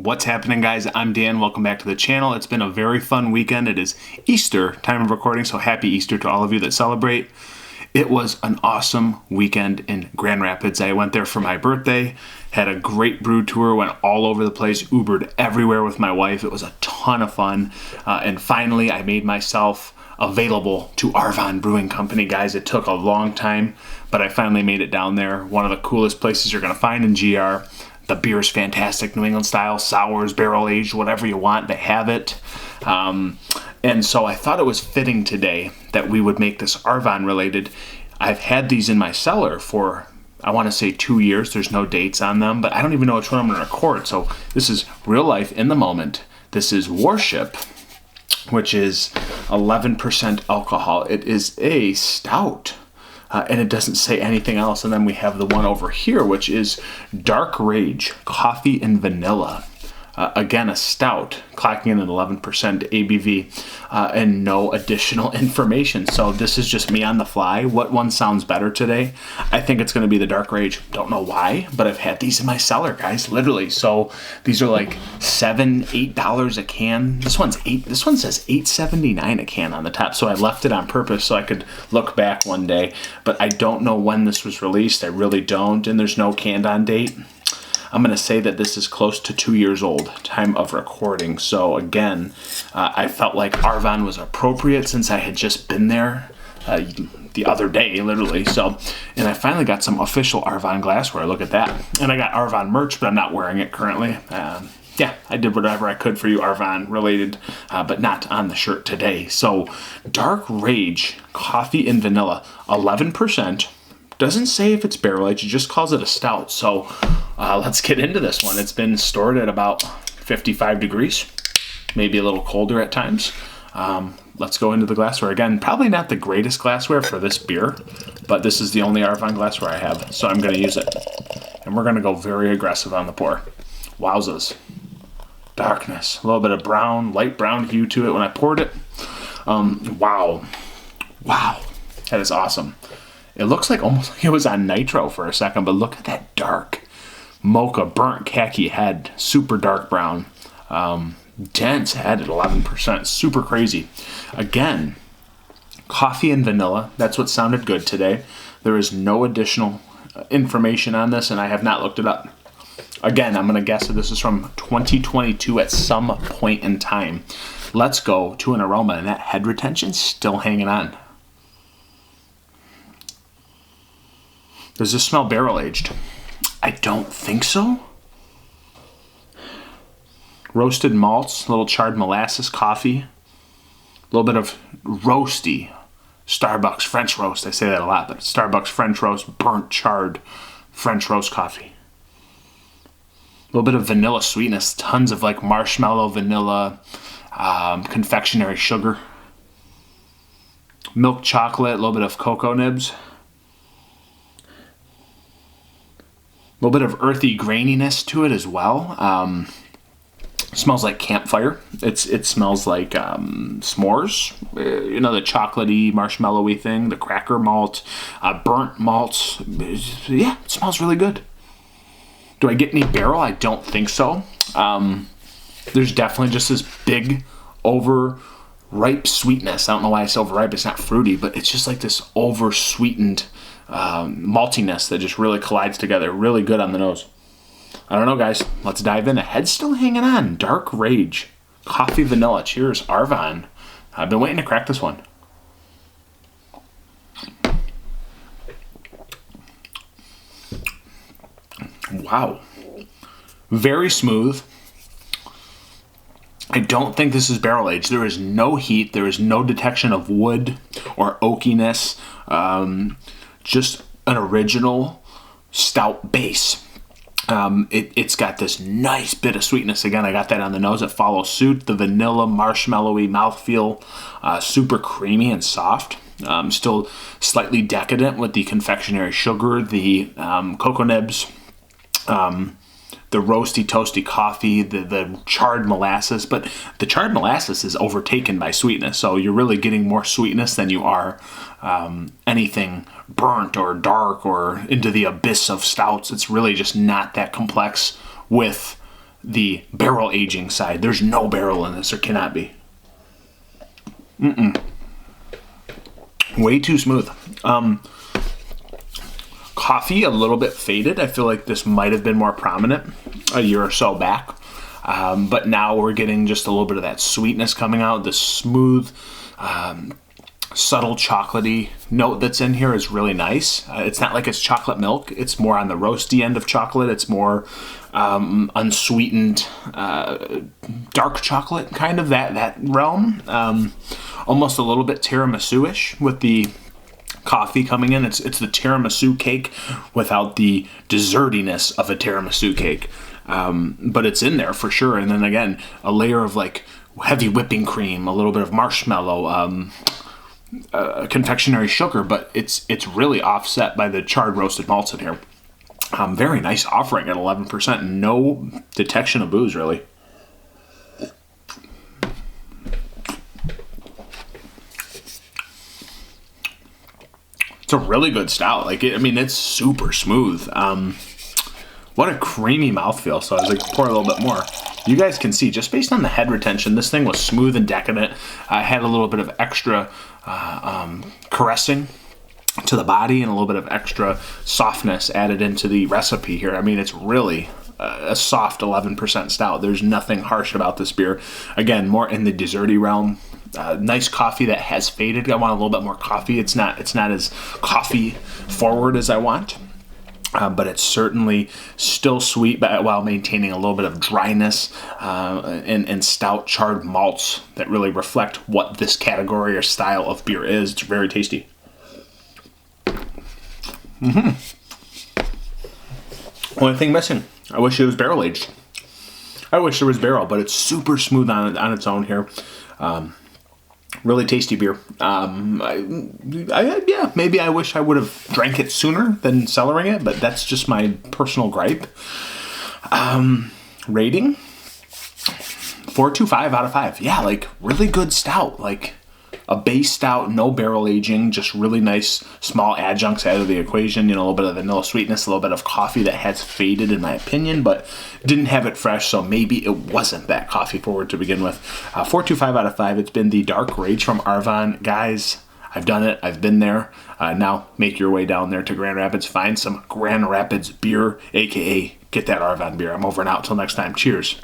What's happening, guys? I'm Dan. Welcome back to the channel. It's been a very fun weekend. It is Easter time of recording, so happy Easter to all of you that celebrate. It was an awesome weekend in Grand Rapids. I went there for my birthday, had a great brew tour, went all over the place, Ubered everywhere with my wife. It was a ton of fun, and finally I made myself available to Arvon Brewing Company, guys. It took a long time, but I finally made it down there. One of the coolest places you're going to find in GR. The beer is fantastic, New England style, sours, barrel aged, whatever you want, they have it. And so I thought it was fitting today that we would make this Arvon related. I've had these in my cellar for, I want to say 2 years. There's no dates on them, but I don't even know which one I'm going to record. So this is real life in the moment. This is Warship, which is 11% alcohol. It is a stout. And it doesn't say anything else. And then we have the one over here, which is Dark Rage, coffee and vanilla. Again, a stout, clocking in at 11% ABV, and no additional information. So this is just me on the fly. What one sounds better today? I think it's going to be the Dark Rage. Don't know why, but I've had these in my cellar, guys, literally. So these are like $7, $8 a can. This one's $8. This one says $8.79 a can on the top. So I left it on purpose so I could look back one day. But I don't know when this was released. I really don't, and there's no canned on date. I'm going to say that this is close to 2 years old, time of recording. So again, I felt like Arvon was appropriate since I had just been there the other day, literally. So, and I finally got some official Arvon glassware. Look at that. And I got Arvon merch, but I'm not wearing it currently. Yeah, I did whatever I could for you Arvon related, but not on the shirt today. So Dark Rage, coffee and vanilla, 11%. Doesn't say if it's barrel aged, it just calls it a stout. So let's get into this one. It's been stored at about 55 degrees, maybe a little colder at times. Let's go into the glassware. Again, probably not the greatest glassware for this beer, but this is the only Arvon glassware I have, so I'm going to use it. And we're going to go very aggressive on the pour. Wowzas. Darkness. A little bit of brown, light brown hue to it when I poured it. Wow. Wow. That is awesome. It looks like almost like it was on nitro for a second, but look at that dark mocha, burnt khaki head, super dark brown, dense head at 11%, super crazy. Again, coffee and vanilla, that's what sounded good today. There is no additional information on this, and I have not looked it up. Again, I'm going to guess that this is from 2022 at some point in time. Let's go to an aroma, and that head retention's still hanging on. Does this smell barrel aged? I don't think so. Roasted malts, a little charred molasses coffee, a little bit of roasty Starbucks French roast. I say that a lot, but Starbucks French roast, burnt charred French roast coffee. A little bit of vanilla sweetness, tons of like marshmallow, vanilla, confectionery sugar, milk chocolate, a little bit of cocoa nibs. A little bit of earthy graininess to it as well. Smells like campfire. It smells like s'mores. You know, the chocolatey, marshmallowy thing, the cracker malt, burnt malts. Yeah, it smells really good. Do I get any barrel? I don't think so. There's definitely just this big, overripe sweetness. I don't know why it's overripe. It's not fruity, but it's just like this over-sweetened maltiness that just really collides together. Really good on the nose. I don't know, guys. Let's dive in. The head's still hanging on. Dark Rage. Coffee vanilla. Cheers, Arvon. I've been waiting to crack this one. Wow. Very smooth. I don't think this is barrel aged. There is no heat. There is no detection of wood or oakiness. Just an original stout base. It's got this nice bit of sweetness. Again, I got that on the nose. It follows suit. The vanilla, marshmallowy mouthfeel, super creamy and soft. Still slightly decadent with the confectionery sugar, the cocoa nibs, the roasty, toasty coffee, the charred molasses. But the charred molasses is overtaken by sweetness. So you're really getting more sweetness than you are anything burnt or dark or into the abyss of stouts. It's really just not that complex with the barrel aging side. There's no barrel in this. There cannot be. Way too smooth. Coffee, a little bit faded. I feel like this might have been more prominent a year or so back. But now we're getting just a little bit of that sweetness coming out. The smooth, subtle chocolatey note that's in here is really nice. It's not like it's chocolate milk. It's more on the roasty end of chocolate. It's more unsweetened, dark chocolate, kind of that realm. Almost a little bit tiramisu-ish with the coffee coming in. It's the tiramisu cake without the dessertiness of a tiramisu cake. But it's in there for sure. And then again, a layer of like heavy whipping cream, a little bit of marshmallow, confectionery sugar, but it's really offset by the charred roasted malts in here. Very nice offering at 11%. No detection of booze, really. It's a really good stout. It's super smooth. What a creamy mouthfeel. So I was like, pour a little bit more. You guys can see, just based on the head retention, this thing was smooth and decadent. Had a little bit of extra caressing to the body and a little bit of extra softness added into the recipe here. It's really a soft 11% stout. There's nothing harsh about this beer. Again, more in the desserty realm. Nice coffee that has faded. I want a little bit more coffee. It's not as coffee forward as I want. But it's certainly still sweet, but while maintaining a little bit of dryness and stout charred malts that really reflect what this category or style of beer is. It's very tasty. Only thing missing. I wish it was barrel aged. I wish there was barrel, but it's super smooth on its own here. Really tasty beer. Maybe I wish I would have drank it sooner than cellaring it, but that's just my personal gripe. Rating 4.25 out of 5. Yeah, really good stout. A base stout, no barrel aging, just really nice small adjuncts out of the equation. A little bit of vanilla sweetness, a little bit of coffee that has faded in my opinion, but didn't have it fresh, so maybe it wasn't that coffee forward to begin with. 4.25 out of 5. It's been the Dark Rage from Arvon. Guys, I've done it. I've been there. Now make your way down there to Grand Rapids. Find some Grand Rapids beer, aka get that Arvon beer. I'm over and out. Till next time. Cheers.